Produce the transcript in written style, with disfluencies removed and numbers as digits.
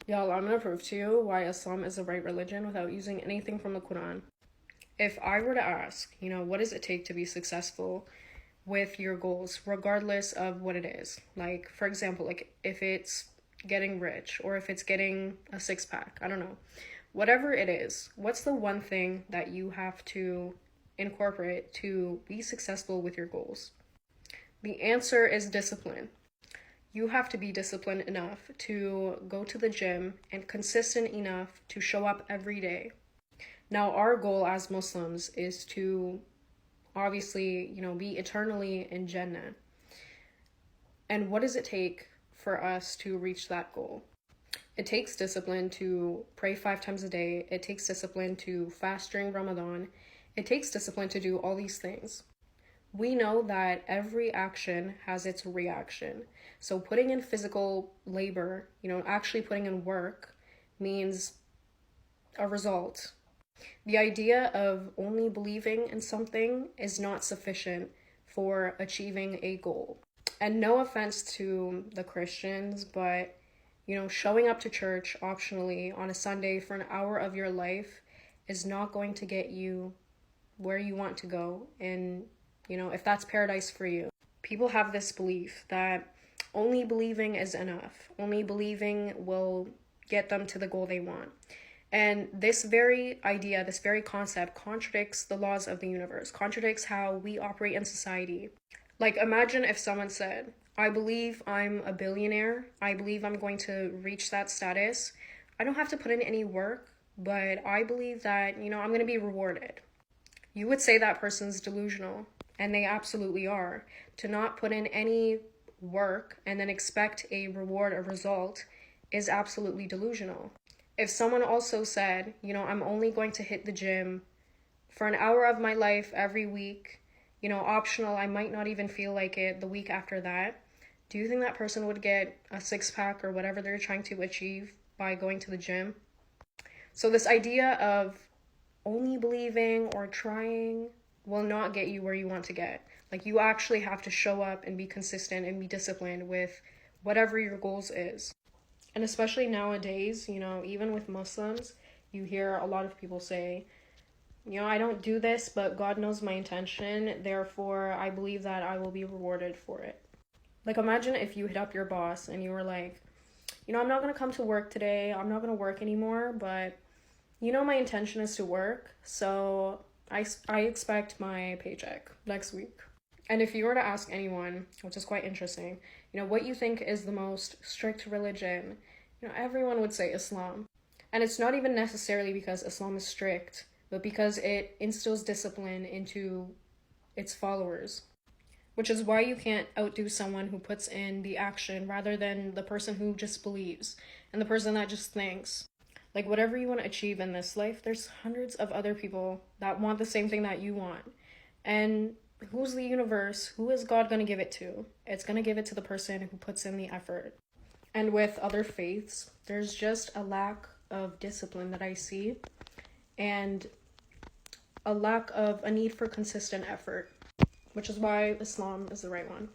Y'all, I'm gonna prove to you why Islam is the right religion without using anything from the Quran. If I were to ask, what does it take to be successful with your goals, regardless of what it is? Like, for example, like if it's getting rich or if it's getting a six pack, I don't know. Whatever it is, what's the one thing that you have to incorporate to be successful with your goals? The answer is discipline. You have to be disciplined enough to go to the gym and consistent enough to show up every day. Now, our goal as Muslims is to obviously, be eternally in Jannah. And what does it take for us to reach that goal? It takes discipline to pray 5 times a day. It takes discipline to fast during Ramadan. It takes discipline to do all these things. We know that every action has its reaction. So putting in physical labor, actually putting in work means a result. The idea of only believing in something is not sufficient for achieving a goal. And no offense to the Christians, but showing up to church optionally on a Sunday for an hour of your life is not going to get you where you want to go. And, if that's paradise for you. People have this belief that only believing is enough. Only believing will get them to the goal they want. And this very idea, this very concept contradicts the laws of the universe, contradicts how we operate in society. Like, imagine if someone said, I believe I'm a billionaire. I believe I'm going to reach that status. I don't have to put in any work, but I believe that, I'm going to be rewarded. You would say that person's delusional, and they absolutely are. To not put in any work and then expect a reward, a result, is absolutely delusional. If someone also said, I'm only going to hit the gym for an hour of my life every week, optional, I might not even feel like it the week after that, do you think that person would get a six pack or whatever they're trying to achieve by going to the gym? So this idea of only believing or trying will not get you where you want to get. Like, you actually have to show up and be consistent and be disciplined with whatever your goals is. And especially nowadays, even with Muslims, you hear a lot of people say, I don't do this, but God knows my intention. Therefore, I believe that I will be rewarded for it. Like, imagine if you hit up your boss and you were like, I'm not going to come to work today. I'm not going to work anymore, but my intention is to work. So I expect my paycheck next week. And if you were to ask anyone, which is quite interesting, what you think is the most strict religion, everyone would say Islam. And it's not even necessarily because Islam is strict, but because it instills discipline into its followers. Which is why you can't outdo someone who puts in the action rather than the person who just believes and the person that just thinks. Like, whatever you want to achieve in this life, there's hundreds of other people that want the same thing that you want. And who's the universe? Who is God going to give it to? It's going to give it to the person who puts in the effort. And with other faiths, there's just a lack of discipline that I see, and a lack of a need for consistent effort, which is why Islam is the right one.